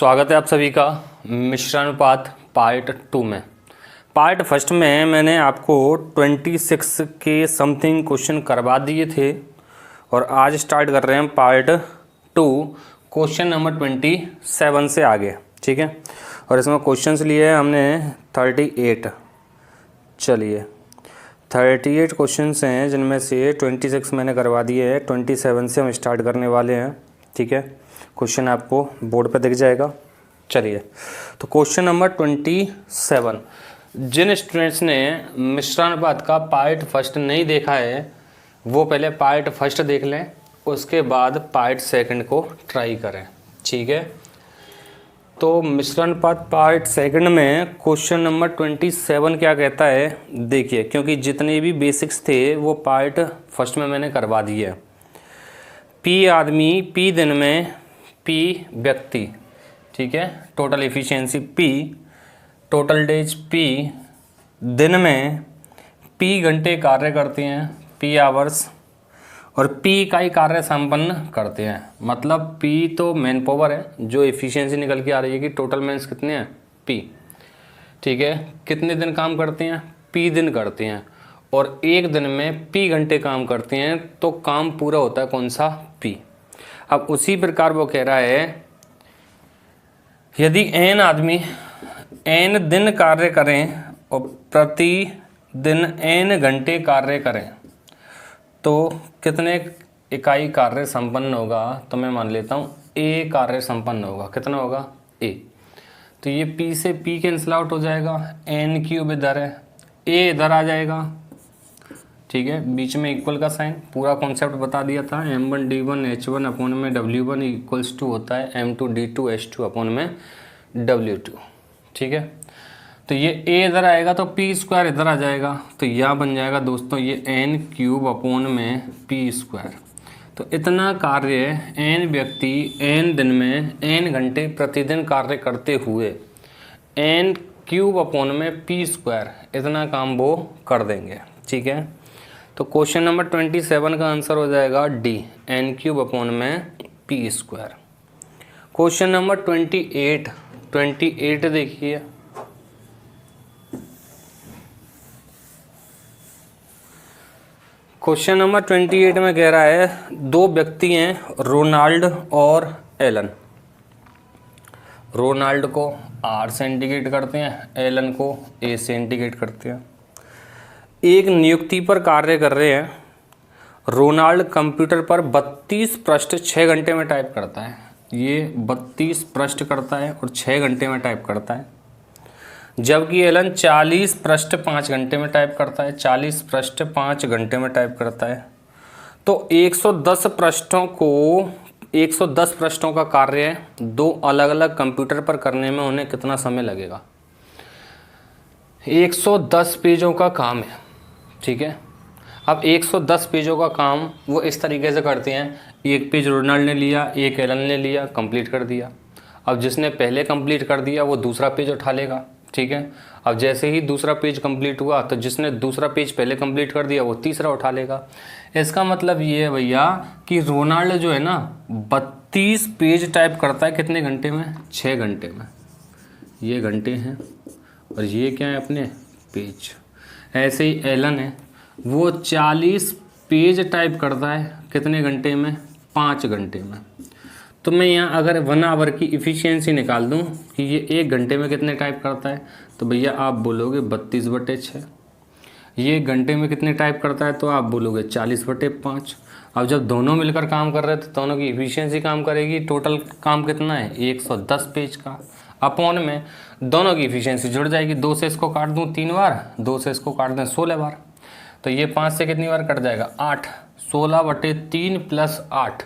स्वागत है आप सभी का मिश्रानुपात पार्ट 2 में। पार्ट फर्स्ट में मैंने आपको 26 के समथिंग क्वेश्चन करवा दिए थे और आज स्टार्ट कर रहे हैं पार्ट 2 क्वेश्चन नंबर 27 से आगे, ठीक है। और इसमें क्वेश्चंस लिए हैं हमने 38। चलिए 38 क्वेश्चंस हैं जिनमें से 26 मैंने करवा दिए हैं, 27 से हम स्टार्ट करने वाले हैं, ठीक है। क्वेश्चन आपको बोर्ड पर दिख जाएगा। चलिए तो क्वेश्चन नंबर 27, जिन स्टूडेंट्स ने मिश्रानुपात का पार्ट फर्स्ट नहीं देखा है वो पहले पार्ट फर्स्ट देख लें, उसके बाद पार्ट सेकंड को ट्राई करें, ठीक है। तो मिश्रानुपात पार्ट सेकंड में क्वेश्चन नंबर 27 क्या कहता है देखिए, क्योंकि जितने भी बेसिक्स थे वो पार्ट फर्स्ट में मैंने करवा दिए। पी आदमी, पी दिन में, पी व्यक्ति, ठीक है। Total efficiency P, total days P, दिन में पी घंटे कार्य करते हैं, पी आवर्स, और पी इकाई कार्य संपन्न करते हैं। मतलब पी तो मैन पावर है, जो एफिशिएंसी निकल के आ रही है कि टोटल मैंस कितने हैं पी, ठीक है। कितने दिन काम करते हैं, पी दिन करते हैं, और एक दिन में पी घंटे काम करते हैं, तो काम पूरा होता है कौन सा, पी। अब उसी प्रकार वो कह रहा है यदि एन आदमी एन दिन कार्य करें और प्रति दिन एन घंटे कार्य करें तो कितने इकाई कार्य संपन्न होगा। तो मैं मान लेता हूँ ए कार्य संपन्न होगा। कितना होगा, ए। तो ये पी से पी कैंसिल आउट हो जाएगा, एन क्यूब इधर है, ए इधर आ जाएगा, ठीक है। बीच में इक्वल का साइन, पूरा कॉन्सेप्ट बता दिया था। m1 d1 h1 अपॉन में w1 इक्वल्स टू होता है m2 d2 h2 अपॉन में w2, ठीक है। तो ये a इधर आएगा तो p स्क्वायर इधर आ जाएगा, तो यह बन जाएगा दोस्तों ये n क्यूब अपॉन में p स्क्वायर। तो इतना कार्य n व्यक्ति n दिन में n घंटे प्रतिदिन कार्य करते हुए n क्यूब अपॉन में p स्क्वायर इतना काम वो कर देंगे, ठीक है। तो क्वेश्चन नंबर 27 का आंसर हो जाएगा डी, एन क्यूब अपॉन में पी स्क्वायर। क्वेश्चन नंबर 28 देखिए। क्वेश्चन नंबर 28 में कह रहा है दो व्यक्ति हैं रोनाल्ड और एलन। रोनाल्ड को आर से इंडिकेट करते हैं, एलन को ए से इंडिकेट करते हैं। एक नियुक्ति पर कार्य कर रहे हैं। रोनाल्ड कंप्यूटर पर 32 पृष्ठ 6 घंटे में टाइप करता है। ये 32 पृष्ठ करता है और 6 घंटे में टाइप करता है, जबकि एलन 40 पृष्ठ 5 घंटे में टाइप करता है। 40 पृष्ठ 5 घंटे में टाइप करता है। तो 110 पृष्ठों का कार्य दो अलग अलग कंप्यूटर पर करने में उन्हें कितना समय लगेगा। 110 पेजों का काम है, ठीक है। अब 110 पेजों का काम वो इस तरीके से करते हैं, एक पेज रोनाल्ड ने लिया, एक एलन ने लिया, कंप्लीट कर दिया। अब जिसने पहले कंप्लीट कर दिया वो दूसरा पेज उठा लेगा, ठीक है। अब जैसे ही दूसरा पेज कंप्लीट हुआ तो जिसने दूसरा पेज पहले कंप्लीट कर दिया वो तीसरा उठा लेगा। इसका मतलब ये है भैया कि रोनाल्ड जो है ना 32 पेज टाइप करता है कितने घंटे में, 6 घंटे में। ये घंटे हैं और ये क्या है अपने पेज। ऐसे ही एलन है, वो 40 पेज टाइप करता है कितने घंटे में, 5 घंटे में। तो मैं यहाँ अगर 1 आवर की इफ़िशियंसी निकाल दूँ कि ये 1 घंटे में कितने टाइप करता है, तो भैया आप बोलोगे 32/6। ये घंटे में कितने टाइप करता है तो आप बोलोगे 40/5। अब जब दोनों मिलकर काम कर रहे हैं तो दोनों की इफ़िशियंसी काम करेगी। टोटल काम कितना है 110 पेज का, अपॉन में दोनों की इफ़िशियंसी जुड़ जाएगी। 2 से इसको काट दूँ 3 बार, 2 से इसको काट दें 16 बार, तो ये 5 से कितनी बार कट जाएगा 8। 16/3 + 8,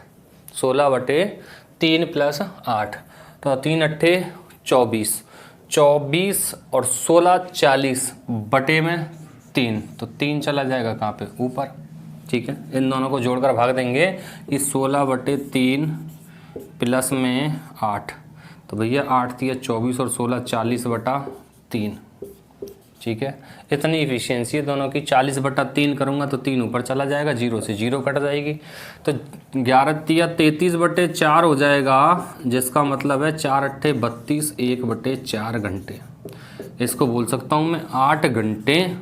16/3 + 8, तो 3 अट्ठे 24, 24 और 16 40/3, तो 3 चला जाएगा कहाँ पे, ऊपर, ठीक है। इन दोनों को जोड़कर भाग देंगे कि 16/3 प्लस में 8, तो भैया 8 × 3 = 24 और 16 40/3, ठीक है, इतनी इफिशियंसी है दोनों की। 40/3 करूँगा तो 3 ऊपर चला जाएगा, 0 से 0 कट जाएगी, तो 11×3 = 33/4 हो जाएगा, जिसका मतलब है 4×8 = 32, 1/4 घंटे। इसको बोल सकता हूँ मैं 8 घंटे,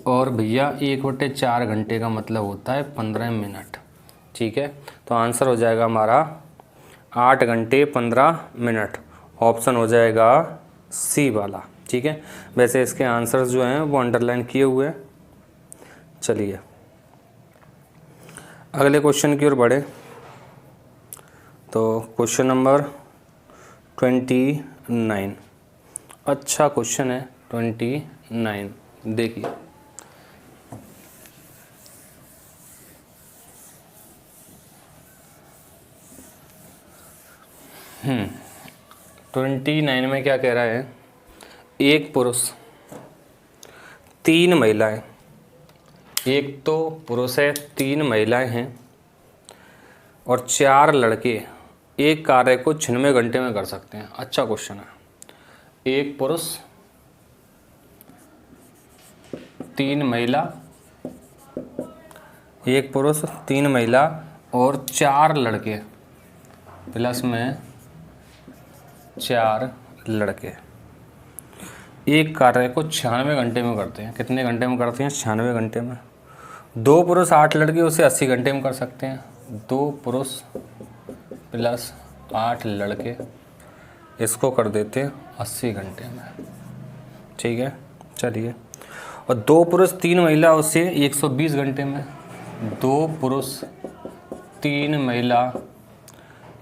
और भैया 1/4 घंटे का मतलब होता है 15 मिनट। ठीक है, तो आंसर हो जाएगा हमारा 8 घंटे 15 मिनट। ऑप्शन हो जाएगा सी वाला। ठीक है, वैसे इसके आंसर्स जो हैं वो अंडरलाइन किए हुए हैं। चलिए अगले क्वेश्चन की ओर बढ़े। तो क्वेश्चन नंबर 29, अच्छा क्वेश्चन है 29। देखिए, हम्म 29 में क्या कह रहा है, एक पुरुष 3 महिलाएं, एक तो पुरुष है 3 महिलाएं हैं और 4 लड़के एक कार्य को 96 घंटे में कर सकते हैं। अच्छा क्वेश्चन है। एक पुरुष 3 महिला, एक पुरुष 3 महिला और 4 लड़के, प्लस में 4 लड़के एक कार्य को 96 घंटे में करते हैं। कितने घंटे में करते हैं? 96 घंटे में। 2 पुरुष 8 लड़के उसे 80 घंटे में कर सकते हैं। 2 पुरुष प्लस 8 लड़के इसको कर देते हैं 80 घंटे में। ठीक है, चलिए। और 2 पुरुष 3 महिला उसे 120 घंटे में। 2 पुरुष 3 महिला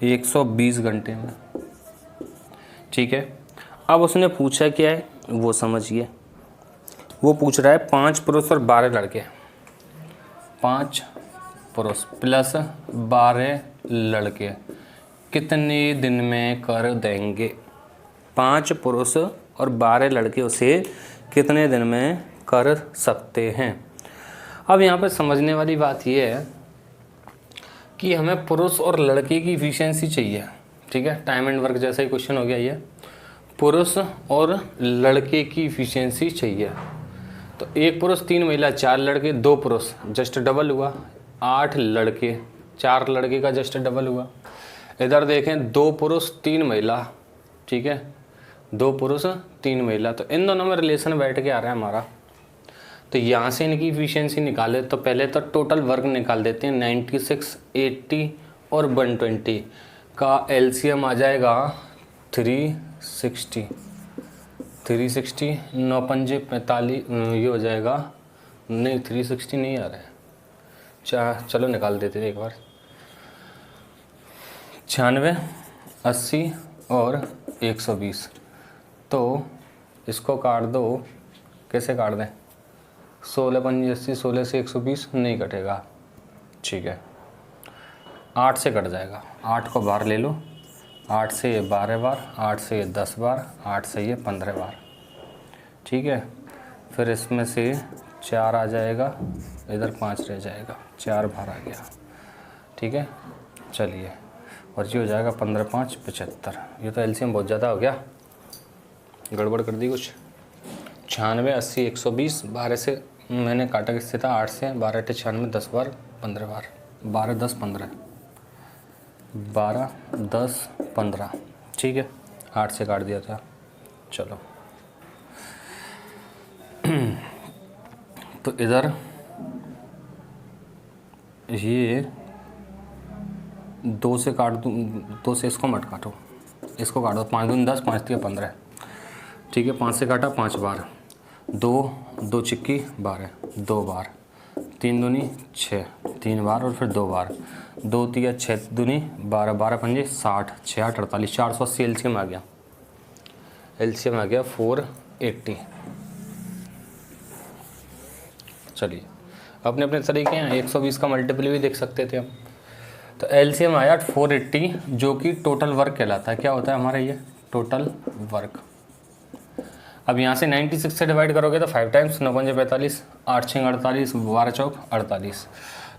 120 घंटे में। ठीक है, अब उसने पूछा क्या है वो समझिए। वो पूछ रहा है 5 पुरुष और 12 लड़के। 5 पुरुष प्लस 12 लड़के कितने दिन में कर देंगे? 5 पुरुष और 12 लड़के उसे कितने दिन में कर सकते हैं? अब यहाँ पर समझने वाली बात यह है कि हमें पुरुष और लड़के की इफिशियंसी चाहिए। ठीक है, टाइम एंड वर्क जैसा ही क्वेश्चन हो गया ये। पुरुष और लड़के की इफिशियंसी चाहिए। तो एक पुरुष 3 महिला 4 लड़के, 2 पुरुष जस्ट डबल हुआ, 8 लड़के 4 लड़के का जस्ट डबल हुआ। इधर देखें 2 पुरुष 3 महिला, ठीक है, 2 पुरुष 3 महिला, तो इन दोनों में रिलेशन बैठ के आ रहा है हमारा। तो यहाँ से इनकी इफिशियंसी निकाले तो पहले तो टोटल वर्क निकाल देते हैं। 96, 80 और 120 का एलसीएम आ जाएगा 360। 360 9 पंजे 45, ये हो जाएगा, नहीं 360 नहीं आ रहा है, चलो निकाल देते हैं एक बार। 96, 80 और 120, तो इसको काट दो। कैसे काट दें? 16 पंजे 80, 16 से 120 नहीं कटेगा। ठीक है, 8 से कट जाएगा। 8 को बाहर ले लो, 8 से ये 12 बार, 8 से ये 10 बार, 8 से ये 15 बार। ठीक है, फिर इसमें से 4 आ जाएगा, इधर 5 रह जाएगा, 4 बाहर आ गया। ठीक है, चलिए, और ये हो जाएगा 15 5 75। ये तो एलसीएम बहुत ज़्यादा हो गया, गड़बड़ कर दी कुछ। 96, 80, 120, 12 से मैंने काटा किससे था? 8 से। 12 × 96, 10 बार, 15 बार, 12 10 15, 12 10 15। ठीक है, 8 से काट दिया था। चलो तो इधर ये 2 से काट दूँ, 2 से इसको मत काटो, इसको काटो। 5 दूनी 10, 5 3 15। ठीक है, 5 से काटा, 5 बार, 2 चिक्की 12, 2 बार, 3 दूनी 6, 3 बार और फिर 2 बार, 2 3 6 दूनी 12, 12 पंजे 60, 6 8 48, 480 एलसीएम आ गया। एलसीएम आ गया 480। चलिए, अपने अपने तरीके हैं। 120 का मल्टीपल भी देख सकते थे हम। तो एलसीएम आया 480, जो कि टोटल वर्क कहलाता है। क्या होता है हमारा ये? Total work. अब यहाँ से 96 से डिवाइड करोगे तो 5 टाइम्स 9 पंजे 45, 8 6 48, 12 चौक 48।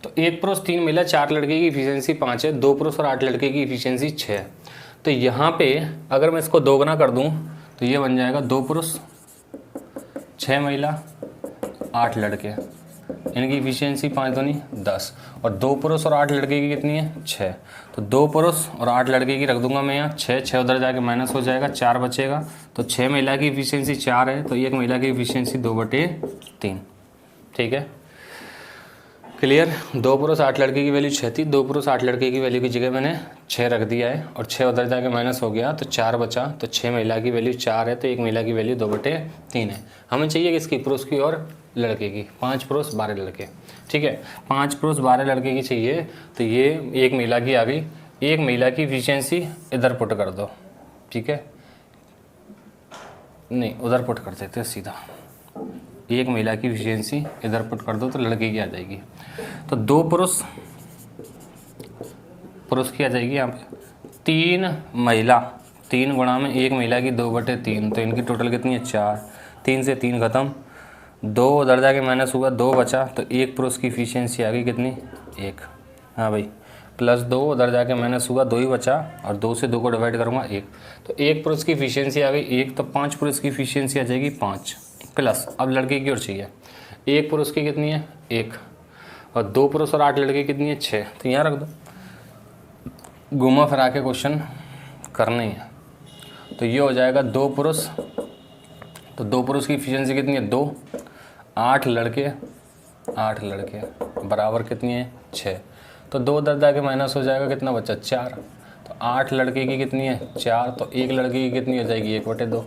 तो एक पुरुष 3 महिला 4 लड़के की इफिशियंसी 5 है, 2 पुरुष और 8 लड़के की इफिशियंसी 6 है। तो यहाँ पे अगर मैं इसको दोगुना कर दूँ तो ये बन जाएगा 2 पुरुष 6 महिला 8 लड़के, इनकी इफिशियंसी 5 दूनी 10, और 2 पुरुष और 8 लड़के की कितनी है 6। तो 2 पुरुष और 8 लड़के की रख दूंगा मैं यहाँ 6 उधर जाके माइनस हो जाएगा, 4 बचेगा। तो 6 महिला की इफिशियंसी 4 है, तो 1 महिला की इफिशियंसी 2/3। ठीक है, क्लियर। 2 पुरुष 8 लड़के की वैल्यू 6 थी, 2 पुरुष 8 लड़के की वैल्यू की जगह मैंने 6 रख दिया है, और 6 उधर जाके माइनस हो गया तो 4 बचा। तो 6 महिला की वैल्यू 4 है, तो 1 महिला की वैल्यू 2/3 है। हमें चाहिए किसकी, पुरुष की और लड़के की। 5 पुरुष 12 लड़के, ठीक है, 5 पुरुष 12 लड़के की चाहिए। तो ये 1 महिला की आ गई। 1 महिला की इफिशियंसी इधर पुट कर दो, ठीक है, नहीं उधर पुट कर देते सीधा। 1 महिला की इफिशियंसी इधर पुट कर दो तो लड़के की आ जाएगी। तो 2 पुरुष की आ जाएगी यहाँ पे, 3 महिला, 3 गुणा में 1 महिला की 2/3, तो इनकी टोटल कितनी है 4। 3 से 3 खत्म, 2 उधर जाके माइनस हुआ, 2 बचा। तो 1 पुरुष की इफिशियंसी आ गई कितनी 1, हाँ भाई, प्लस 2 उधर जाके माइनस हुआ, 2 ही बचा, और 2 से 2 को डिवाइड करूँगा 1। तो 1 पुरुष की इफिशियंसी आ गई 1, तो 5 पुरुष की इफिशियंसी आ जाएगी 5 प्लस। अब लड़के की ओर चाहिए, 1 पुरुष की कितनी है 1, और 2 पुरुष और 8 लड़के कितनी है 6। तो यहाँ रख दो, घुमा फिरा के क्वेश्चन करने ही है। तो ये हो जाएगा 2 पुरुष, तो 2 पुरुष की इफिशियंसी कितनी है 2, 8 लड़के बराबर कितनी है 6। तो 2 उधर जाके माइनस हो जाएगा, कितना बचा 4। तो 8 लड़के की कितनी है 4, तो 1 लड़के की कितनी हो जाएगी 1/2।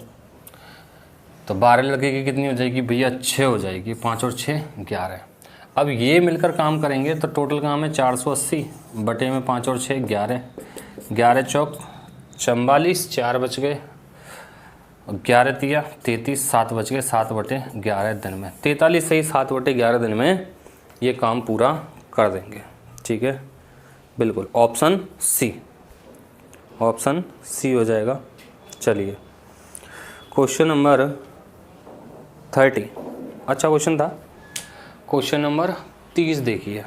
तो 12 लड़के की कितनी हो जाएगी भैया 6 हो जाएगी, 5 और 6 11। अब ये मिलकर काम करेंगे तो टोटल काम है 480 बटे में 5 और 6 11, 11 चौक 44, 4 बच गए, 11 तिया 33, 7 बच गए, 7/11 दिन में, 43 से ही 7/11 दिन में ये काम पूरा कर देंगे। ठीक है, बिल्कुल ऑप्शन सी हो जाएगा। चलिए क्वेश्चन नंबर 30, अच्छा क्वेश्चन था। क्वेश्चन नंबर 30 देखिए,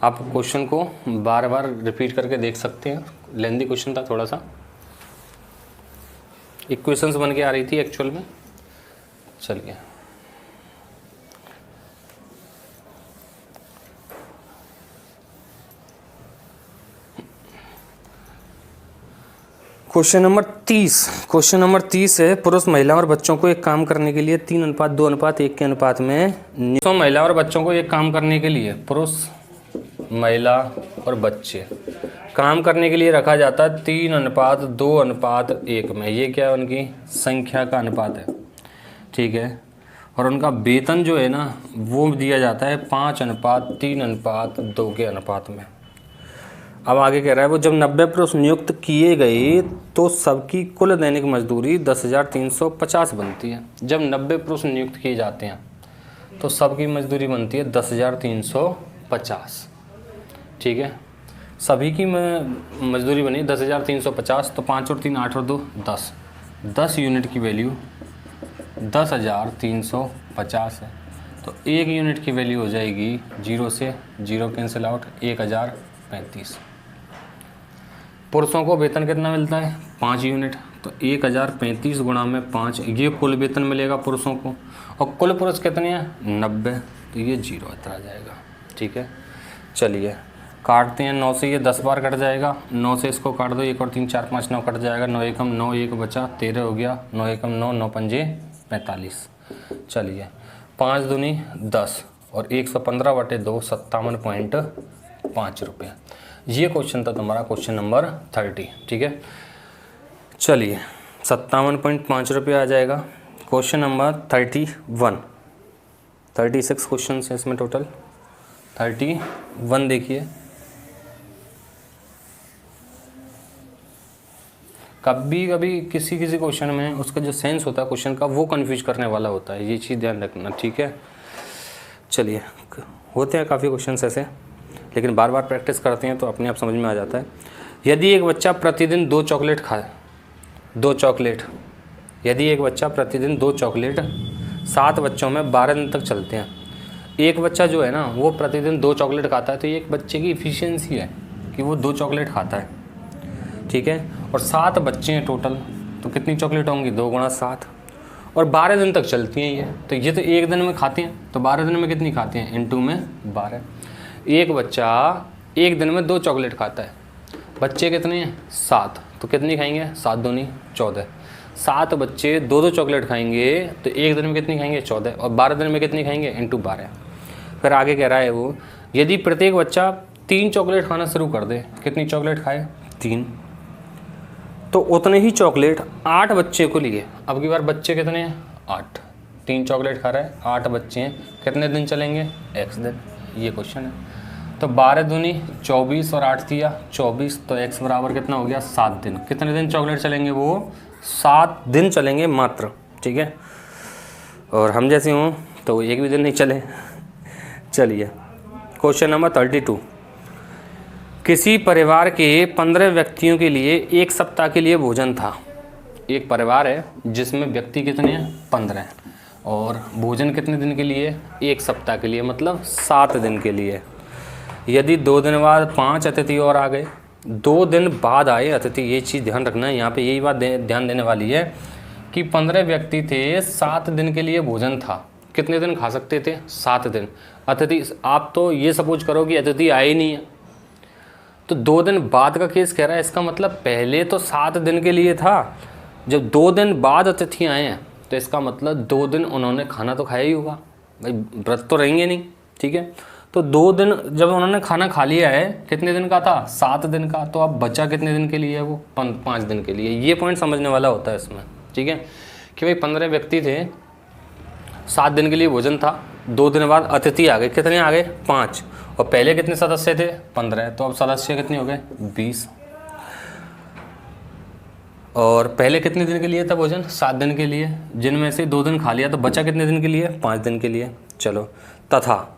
आप क्वेश्चन को बार बार रिपीट करके देख सकते हैं, लेंदी क्वेश्चन था थोड़ा सा, इक्वेशंस बन के आ रही थी एक्चुअल में। चलिए क्वेश्चन नंबर 30 है, पुरुष महिला और बच्चों को एक काम करने के लिए 3:2:1 के अनुपात में, तो महिला और बच्चों को एक काम करने के लिए पुरुष महिला और बच्चे काम करने के लिए रखा जाता है 3:2:1 में। ये क्या है, उनकी संख्या का अनुपात है, ठीक है। और उनका वेतन जो है ना वो दिया जाता है 5:3:2 के अनुपात में। अब आगे कह रहा है वो जब 90 पुरुष नियुक्त किए गए तो सबकी कुल दैनिक मजदूरी 10,350 बनती है। जब 90 पुरुष नियुक्त किए जाते हैं तो सबकी मजदूरी बनती है 10,350, ठीक है। सभी की मजदूरी बनी 10,350, तो 5 और 3 8 और 2 10, 10 यूनिट की वैल्यू 10,350 है। तो 1 यूनिट की वैल्यू हो जाएगी 0 से 0 कैंसिल आउट 1035। पुरुषों को वेतन कितना मिलता है 5 यूनिट, तो 1035 गुणा में 5, ये कुल वेतन मिलेगा पुरुषों को। और कुल पुरुष कितने हैं 90, तो ये 0 इतना आ जाएगा, ठीक है। चलिए काटते हैं, 9 से ये 10 बार कट जाएगा, 9 से इसको काट दो, 1 और 3 4 5 9 कट जाएगा, 9 एकम 9 1 बचा 13 हो गया, 9 एकम 9 9 पंजे 45। चलिए 5 दूनी 10 और 115/2 57.5 रुपये। ये क्वेश्चन था तुम्हारा क्वेश्चन नंबर 30, ठीक है। चलिए 57.5 रुपये आ जाएगा। क्वेश्चन नंबर 31, 36 क्वेश्चन है इसमें टोटल। 31 देखिए, कभी किसी क्वेश्चन में उसका जो सेंस होता है क्वेश्चन का वो कंफ्यूज करने वाला होता है, ये चीज़ ध्यान रखना, ठीक है। चलिए होते हैं काफ़ी क्वेश्चन ऐसे, लेकिन बार बार प्रैक्टिस करते हैं तो अपने आप समझ में आ जाता है। यदि एक बच्चा प्रतिदिन 2 चॉकलेट खाए, 2 चॉकलेट, यदि एक बच्चा प्रतिदिन 2 चॉकलेट 7 बच्चों में 12 दिन तक चलते हैं, एक बच्चा जो है ना वो प्रतिदिन 2 चॉकलेट खाता है, तो ये एक बच्चे की इफिशियंसी है कि वो 2 चॉकलेट खाता है, ठीक है। और 7 बच्चे हैं टोटल, तो कितनी चॉकलेट होंगी 2 × 7, और 12 दिन तक चलती हैं ये। तो ये तो एक दिन में खाती हैं, तो 12 दिन में कितनी खाती हैं, इनटू में 12। एक बच्चा एक दिन में 2 चॉकलेट खाता है, बच्चे कितने हैं 7, तो कितनी खाएंगे 7 दूनी 14। 7 बच्चे 2-2 चॉकलेट खाएंगे तो एक दिन में कितनी खाएंगे 14, और 12 दिन में कितनी खाएंगे इनटू 12। फिर आगे कह रहा है वो, यदि प्रत्येक बच्चा 3 चॉकलेट खाना शुरू कर दे, कितनी चॉकलेट खाए 3, तो उतने ही चॉकलेट 8 बच्चे को लिए। अब की बार बच्चे कितने हैं 8, 3 चॉकलेट खा रहा है, 8 बच्चे हैं, कितने दिन चलेंगे x दिन, ये क्वेश्चन है। तो 12 दूनी 24 और 8 दिया 24, तो x बराबर कितना हो गया 7 दिन। कितने दिन चॉकलेट चलेंगे, वो 7 दिन चलेंगे मात्र, ठीक है। और हम जैसे हों तो एक भी दिन नहीं चले। चलिए क्वेश्चन नंबर 32, किसी परिवार के 15 व्यक्तियों के लिए 1 सप्ताह के लिए भोजन था। एक परिवार है जिसमें व्यक्ति कितने हैं 15 हैं, और भोजन कितने दिन के लिए 1 सप्ताह के लिए, मतलब 7 दिन के लिए। यदि 2 दिन बाद 5 अतिथि और आ गए, 2 दिन बाद आए अतिथि, ये चीज़ ध्यान रखना है यहाँ पे, यही बात ध्यान देने वाली है कि 15 व्यक्ति थे, 7 दिन के लिए भोजन था। कितने दिन खा सकते थे 7 दिन। अतिथि, आप तो ये सपोज करो कि अतिथि आए ही नहीं है, तो 2 दिन बाद का केस कह रहा है, इसका मतलब पहले तो 7 दिन के लिए था, जब 2 दिन बाद अतिथि आए हैं तो इसका मतलब 2 दिन उन्होंने खाना तो खाया ही होगा, भाई व्रत तो रहेंगे नहीं, ठीक है। तो 2 दिन जब उन्होंने खाना खा लिया है, कितने दिन का था 7 दिन का, तो अब बचा कितने दिन के लिए है वो 5 दिन के लिए। ये पॉइंट समझने वाला होता है इसमें, ठीक है, कि भाई 15 व्यक्ति थे, 7 दिन के लिए भोजन था, 2 दिन बाद अतिथि आ गए, कितने आ गए 5, और पहले कितने सदस्य थे 15, तो अब सदस्य कितने हो गए 20। और पहले कितने दिन के लिए था भोजन 7 दिन के लिए, जिनमें से 2 दिन खा लिया, तो बचा कितने दिन के लिए 5 दिन के लिए। चलो, तथा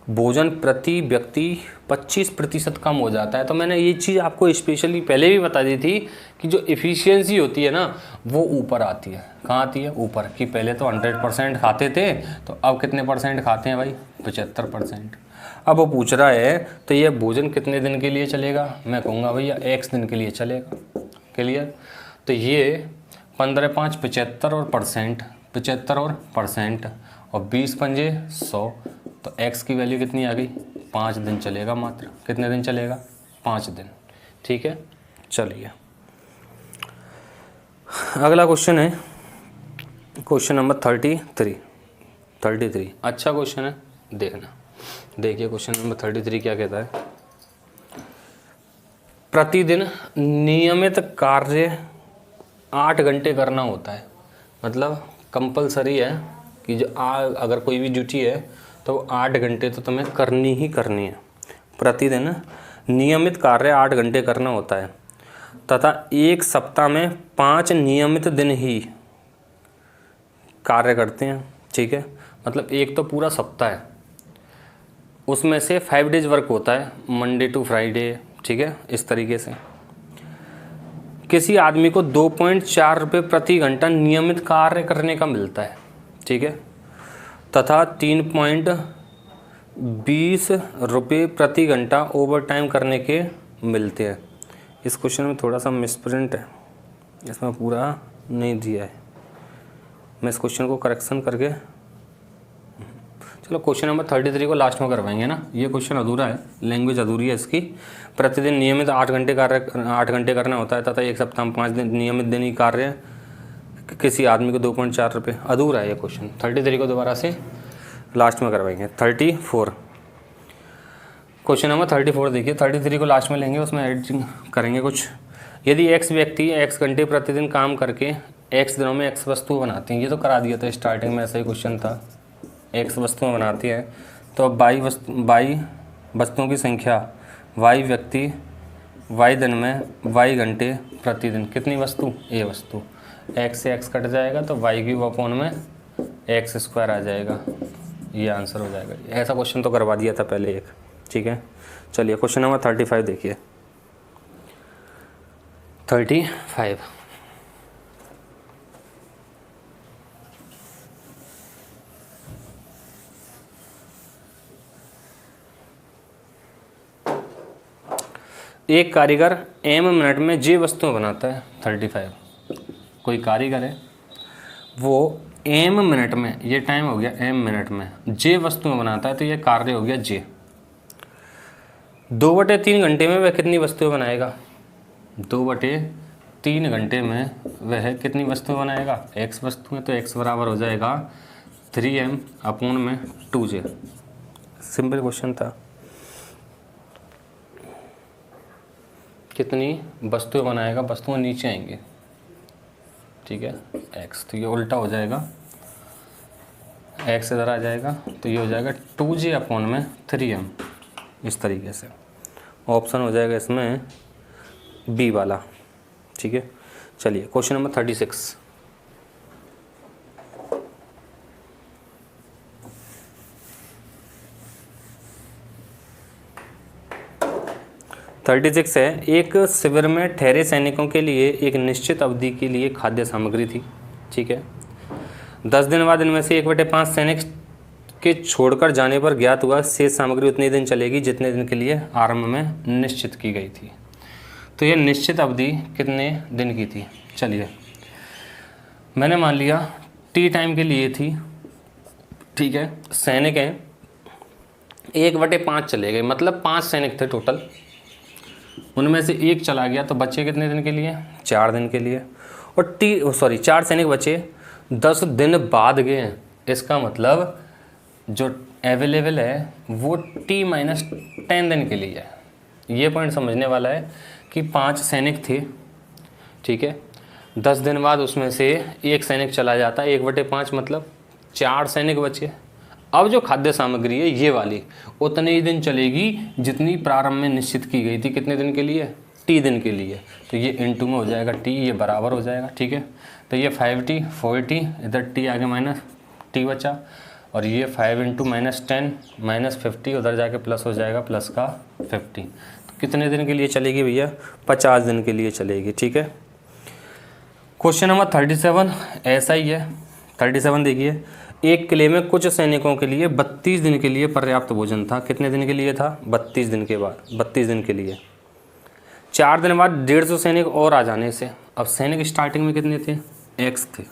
भोजन प्रति व्यक्ति 25% कम हो जाता है। तो मैंने ये चीज़ आपको स्पेशली पहले भी बता दी थी कि जो एफिशिएंसी होती है ना वो ऊपर आती है। कहाँ आती है ऊपर, कि पहले तो 100% खाते थे, तो अब कितने परसेंट खाते हैं भाई 75%। अब वो पूछ रहा है तो ये भोजन कितने दिन के लिए चलेगा, मैं कहूँगा भैया x दिन के लिए चलेगा। क्लियर, तो ये 15 5 75 और परसेंट, 75 और परसेंट, और 20 पंजे 100, तो x की वैल्यू कितनी आ गई 5 दिन चलेगा मात्र। कितने दिन चलेगा 5 दिन, ठीक है। चलिए अगला क्वेश्चन है क्वेश्चन नंबर 33। अच्छा क्वेश्चन है, देखना। देखिए क्वेश्चन नंबर 33 क्या कहता है, प्रतिदिन नियमित कार्य 8 घंटे करना होता है। मतलब कंपलसरी है कि जो अगर कोई भी ड्यूटी है तो 8 घंटे तो तुम्हें करनी ही करनी है। प्रतिदिन नियमित कार्य 8 घंटे करना होता है तथा 1 सप्ताह में 5 नियमित दिन ही कार्य करते हैं, ठीक है। मतलब एक तो पूरा सप्ताह है, उसमें से 5 डेज वर्क होता है, मंडे टू फ्राइडे, ठीक है। इस तरीके से किसी आदमी को 2.4 रुपये प्रति घंटा नियमित कार्य करने का मिलता है, ठीक है, तथा 3.20 रुपये प्रति घंटा ओवर टाइम करने के मिलते हैं। इस क्वेश्चन में थोड़ा सा मिसप्रिंट है, इसमें पूरा नहीं दिया है, मैं इस क्वेश्चन को करेक्शन करके, चलो क्वेश्चन नंबर 33 को लास्ट में करवाएंगे ना, ये क्वेश्चन अधूरा है, लैंग्वेज अधूरी है इसकी। प्रतिदिन नियमित 8 घंटे करना होता है तथा 1 सप्ताह में 5 दिन नियमित दिन ही कार्य किसी आदमी को 2.4 रुपये, अधूरा है ये क्वेश्चन। 33 को दोबारा से लास्ट में करवाएंगे। 34 क्वेश्चन नंबर 34 देखिए, 33 को लास्ट में लेंगे, उसमें एडिटिंग करेंगे कुछ। यदि x व्यक्ति x घंटे प्रतिदिन काम करके x दिनों में x वस्तु बनाती हैं, ये तो करा दिया था स्टार्टिंग में, ऐसा ही क्वेश्चन था, x वस्तुएं बनाती है, तो अब y वस्तुओं की संख्या y व्यक्ति y दिन में y घंटे प्रतिदिन, कितनी वस्तु a वस्तु, x से x कट जाएगा तो y क्यूब अपॉन में x स्क्वायर आ जाएगा, ये आंसर हो जाएगा। ऐसा क्वेश्चन तो करवा दिया था पहले एक, ठीक है। चलिए क्वेश्चन नंबर 35 देखिए। 35 एक कारीगर m मिनट में j वस्तुएं बनाता है। 35 कोई कारीगर है, वो एम मिनट में, ये टाइम हो गया एम मिनट में, जे वस्तुएं बनाता है तो ये कार्य हो गया जे। 2/3 घंटे में वह कितनी वस्तुएं बनाएगा? 2/3 घंटे में वह कितनी वस्तुएं बनाएगा? x वस्तुएं, तो x बराबर हो जाएगा 3m अपॉन में 2j। सिंपल क्वेश्चन था। कितनी वस्तुएं बनाएगा? वस्तुएं नीचे आएंगी, ठीक है, x, तो ये उल्टा हो जाएगा, x इधर आ जाएगा तो ये हो जाएगा 2j अपॉन में 3m, इस तरीके से। ऑप्शन हो जाएगा इसमें बी वाला, ठीक है। चलिए क्वेश्चन नंबर 36। 36 है, एक शिविर में ठहरे सैनिकों के लिए एक निश्चित अवधि के लिए खाद्य सामग्री थी, ठीक है। 10 दिन बाद इनमें से 1/5 सैनिक के छोड़कर जाने पर ज्ञात हुआ शेष सामग्री उतने दिन चलेगी जितने दिन के लिए आरंभ में निश्चित की गई थी। तो यह निश्चित अवधि कितने दिन की थी? चलिए मैंने मान लिया टी टाइम के लिए थी, ठीक है। सैनिक हैं 1/5 चले गए, मतलब 5 सैनिक थे टोटल, उनमें से एक चला गया तो बचे कितने दिन के लिए? 4 दिन के लिए। और 4 सैनिक बचे, 10 दिन बाद गए हैं, इसका मतलब जो अवेलेबल है वो T-10 दिन के लिए है। ये पॉइंट समझने वाला है कि 5 सैनिक थे, ठीक है। 10 दिन बाद उसमें से एक सैनिक चला जाता है, 1/5 मतलब 4 सैनिक बचे। अब जो खाद्य सामग्री है ये वाली उतने ही दिन चलेगी जितनी प्रारंभ में निश्चित की गई थी। कितने दिन के लिए? T दिन के लिए। तो ये इनटू में हो जाएगा T, ये बराबर हो जाएगा, ठीक है। तो ये 5T 4T, इधर T आगे माइनस T बचा, और ये 5 × -10 -50, उधर जाके प्लस हो जाएगा, प्लस का 50। तो कितने दिन के लिए चलेगी भैया? 50 दिन के लिए चलेगी, ठीक है। क्वेश्चन नंबर 37 ऐसा ही है। 37 देखिए, एक किले में कुछ सैनिकों के लिए 32 दिन के लिए पर्याप्त भोजन था। कितने दिन के लिए था? 32 दिन के बाद, 32 दिन के लिए। 4 दिन बाद 150 सैनिक और आ जाने से, अब सैनिक स्टार्टिंग में कितने थे? x थे।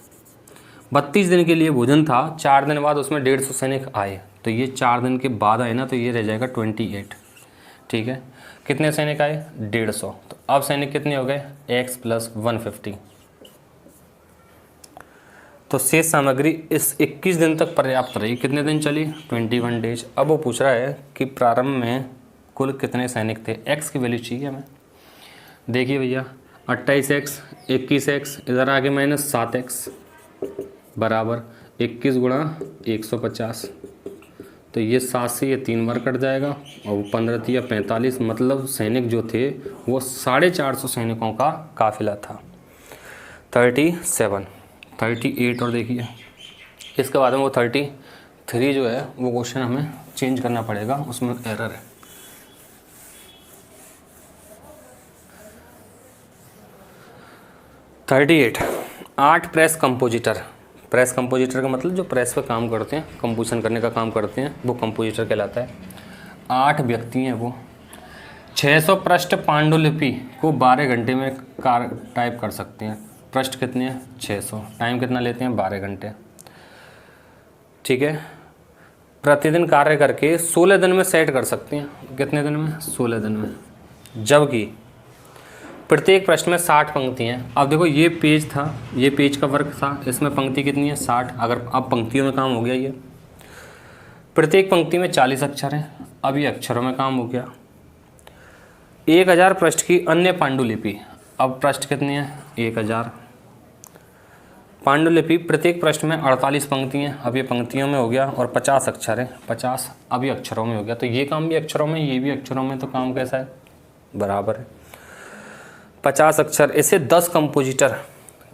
32 दिन के लिए भोजन था, 4 दिन बाद उसमें 150 सैनिक आए, तो ये 4 दिन के बाद आए ना, तो ये रह जाएगा 28, ठीक है। कितने सैनिक आए? 150। तो अब सैनिक कितने हो गए? x + 150। तो शेष सामग्री इस 21 दिन तक पर्याप्त रही। कितने दिन चली? 21 डेज। अब वो पूछ रहा है कि प्रारंभ में कुल कितने सैनिक थे। x की वैल्यू चाहिए हमें। देखिए भैया 28x 21x, इधर आगे -7x बराबर 21 × 150। तो ये 7 से ये 3 बार कट जाएगा, और 15 × 45, मतलब सैनिक जो थे वो 450 सैनिकों का काफिला था। 37 38 और देखिए इसके बाद में वो 33 जो है वो क्वेश्चन हमें चेंज करना पड़ेगा, उसमें एरर है। (38) 8 प्रेस कंपोजिटर। प्रेस कंपोजिटर का मतलब जो प्रेस पे काम करते हैं, कंपोजिशन करने का काम करते हैं, वो कंपोजिटर कहलाता है। 8 व्यक्ति हैं वो। 600 पृष्ठ पांडुलिपि को 12 घंटे में टाइप कर सकते हैं। पृष्ठ कितने हैं? 600। टाइम कितना लेते हैं? 12 घंटे, ठीक है। प्रतिदिन कार्य करके 16 दिन में सेट कर सकते हैं। कितने दिन में? 16 दिन में। जबकि प्रत्येक प्रश्न में 60 पंक्तियाँ हैं। अब देखो ये पेज था, ये पेज का वर्क था, इसमें पंक्ति कितनी है? 60। अगर अब पंक्तियों में काम हो गया, ये प्रत्येक पंक्ति में 40 अक्षर हैं, अब ये अक्षरों में काम हो गया। 1000 पृष्ठ की अन्य पांडुलिपि। अब पृष्ठ कितने हैं? 1000। पांडुलिपि प्रत्येक पृष्ठ में 48 पंक्तियाँ, अब ये पंक्तियों में हो गया, और 50 अक्षर है, 50 अब ये अक्षरों में हो गया। तो ये काम भी अक्षरों में, ये भी अक्षरों में, तो काम कैसा है? बराबर है। 50 अक्षर। इसे 10 कंपोजिटर,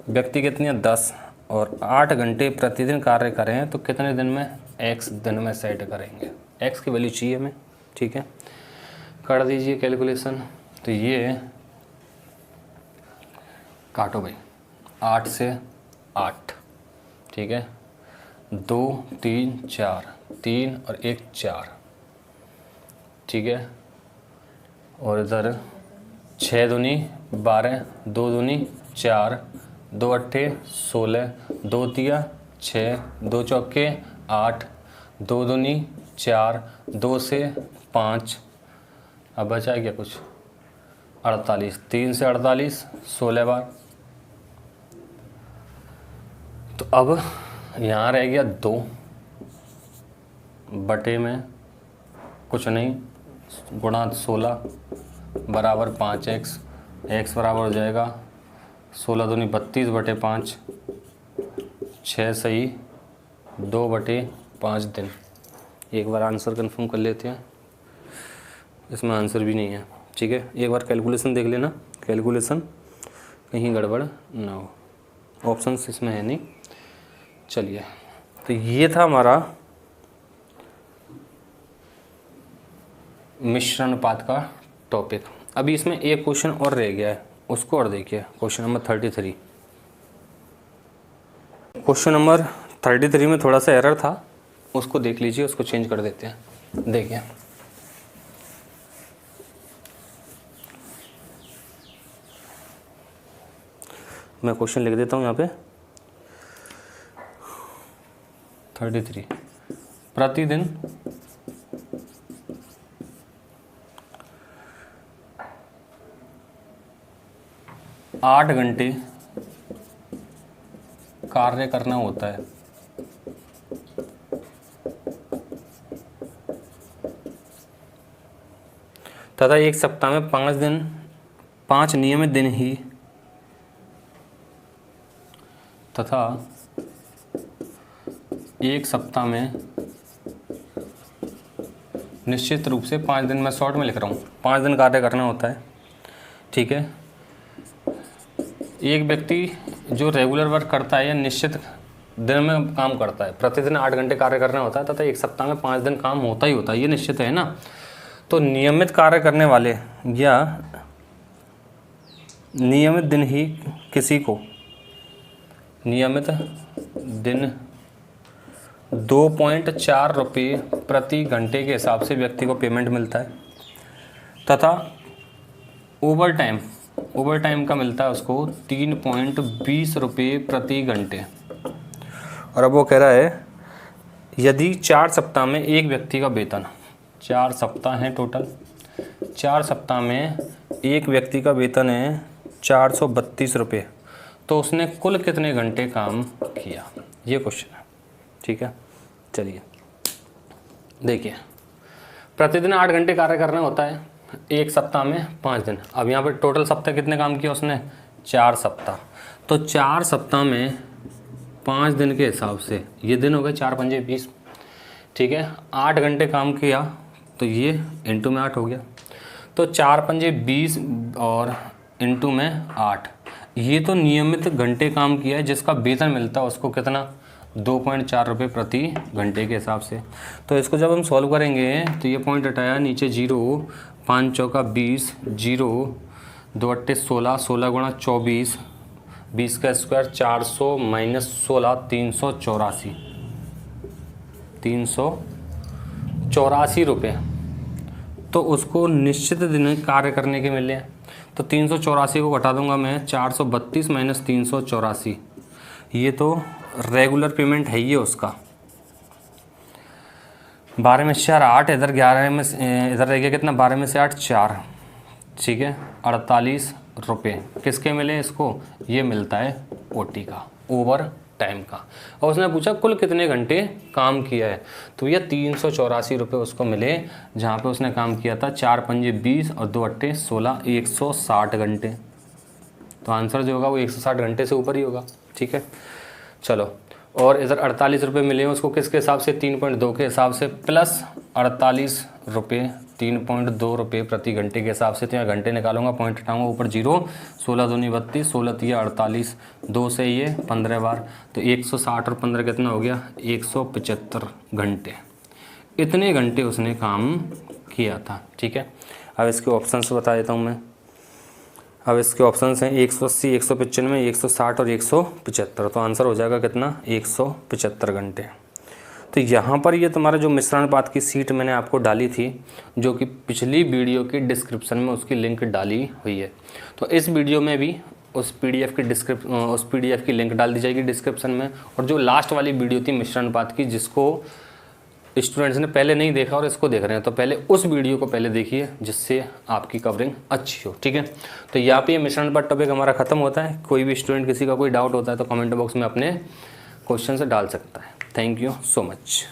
व्यक्ति कितने हैं? 10, और 8 घंटे प्रतिदिन कार्य करें तो कितने दिन में? x दिन में सेट करेंगे। x की वैल्यू चाहिए हमें, ठीक है। कर दीजिए कैलकुलेशन। तो ये काटो भाई, 8 से 8, ठीक है। 2 3 4, 3 और 1 4, ठीक है। और इधर 6 दूनी 12, 2 दूनी 4, 2 अट्ठे 16, 2 तिया 6, 2 चौके 8, 2 दूनी 4, 2 से 5, अब बचा क्या कुछ 48, 3 से 48 16 बार। तो अब यहाँ रह गया 2 बटे में कुछ नहीं गुणा 16 बराबर 5x, x बराबर हो जाएगा 16 दूनी 32 बटे 5, 6 सही 2 बटे 5 दिन। एक बार आंसर कंफर्म कर लेते हैं, इसमें आंसर भी नहीं है, ठीक है। एक बार कैलकुलेशन देख लेना, कैलकुलेशन कहीं गड़बड़ ना हो, ऑप्शंस इसमें है नहीं। चलिए, तो ये था हमारा मिश्रण अनुपात का टॉपिक। अभी इसमें एक क्वेश्चन और रह गया है, उसको और देखिए, क्वेश्चन नंबर 33। क्वेश्चन नंबर 33 में थोड़ा सा एरर था, उसको देख लीजिए, उसको चेंज कर देते हैं। देखिए, मैं क्वेश्चन लिख देता हूँ यहाँ पे 33। प्रतिदिन 8 घंटे कार्य करना होता है। तथा एक सप्ताह में 5 नियमित दिन ही तथा एक सप्ताह में निश्चित रूप से 5 दिन, मैं शॉर्ट में लिख रहा हूँ, 5 दिन कार्य करना होता है, ठीक है। एक व्यक्ति जो रेगुलर वर्क करता है या निश्चित दिन में काम करता है, प्रतिदिन 8 घंटे कार्य करना होता है तथा एक सप्ताह में 5 दिन काम होता ही होता है, ये निश्चित है ना। तो नियमित कार्य करने वाले या नियमित दिन ही किसी को नियमित दिन 2.4 रुपये प्रति घंटे के हिसाब से व्यक्ति को पेमेंट मिलता है तथा ओवर टाइम का मिलता है उसको 3.20 रुपये प्रति घंटे। और अब वो कह रहा है यदि 4 सप्ताह में एक व्यक्ति का वेतन, 4 सप्ताह हैं टोटल, 4 सप्ताह में एक व्यक्ति का वेतन है 432 रुपये, तो उसने कुल कितने घंटे काम किया, ये क्वेश्चन है, ठीक है। चलिए देखिए, प्रतिदिन 8 घंटे कार्य करना होता है, एक सप्ताह में 5 दिन। अब यहाँ पर टोटल सप्ताह कितने काम किया उसने, 4 सप्ताह। तो 4 सप्ताह में 5 दिन के हिसाब से ये दिन हो गए 4 पंजे 20, ठीक है। 8 घंटे काम किया तो ये इंटू में 8 हो गया, तो 4 पंजे 20 और इंटू में 8, ये तो नियमित घंटे काम किया है जिसका वेतन मिलता है उसको कितना, 2.4 रुपये प्रति घंटे के हिसाब से। तो इसको जब हम सॉल्व करेंगे तो ये पॉइंट हटाया, नीचे 0, 5 चौका 20, 0, 2 अट्ठे 16, 16 गुणा 24, 20 का स्क्वायर 400 माइनस 16 384 रुपये। तो उसको निश्चित दिन कार्य करने के मिले हैं, तो 384 को घटा दूंगा मैं, 432 माइनस 384, ये तो रेगुलर पेमेंट है ये उसका। 12 में 4 8, इधर 11 में इधर रह गया कितना, 12 में से 8 4, ठीक है, 48 रुपये किसके मिले इसको, ये मिलता है ओटी का, ओवर टाइम का। और उसने पूछा कुल कितने घंटे काम किया है, तो ये 384 रुपये उसको मिले, जहाँ पे उसने काम किया था 4 पंजे 20 और 2 अट्ठे 16, 160 घंटे। तो आंसर जो होगा वो 160 घंटे से ऊपर ही होगा, ठीक है। चलो, और इधर 48 रुपये मिले हैं उसको किसके हिसाब से, 3.2 के हिसाब से, प्लस 48 रुपये 3.2 रुपये प्रति घंटे के हिसाब से। तो यहाँ घंटे निकालूंगा, पॉइंट हटाऊंगा, ऊपर 0, 16 दूनी 32, 16 तिया 48, 2 से ये 15 बार, तो 160 और 15 कितना हो गया, 175 घंटे। इतने घंटे उसने काम किया था, ठीक है। अब इसके ऑप्शंस बता देता हूँ मैं। अब इसके ऑप्शंस हैं 180, 195, 160 और 175। तो आंसर हो जाएगा कितना, 175 घंटे। तो यहाँ पर ये तुम्हारा जो मिश्रण अनुपात की सीट मैंने आपको डाली थी, जो कि पिछली वीडियो की डिस्क्रिप्शन में उसकी लिंक डाली हुई है। तो इस वीडियो में भी उस PDF की लिंक डाल दी जाएगी डिस्क्रिप्शन में। और जो लास्ट वाली वीडियो थी मिश्रण अनुपात की, जिसको स्टूडेंट्स ने पहले नहीं देखा और इसको देख रहे हैं, तो पहले उस वीडियो को पहले देखिए, जिससे आपकी कवरिंग अच्छी हो। ठीक है, तो यहाँ पे मिश्रण अनुपात टॉपिक हमारा खत्म होता है। कोई भी स्टूडेंट किसी का कोई डाउट होता है तो कमेंट बॉक्स में अपने क्वेश्चन से डाल सकता है। Thank you so much.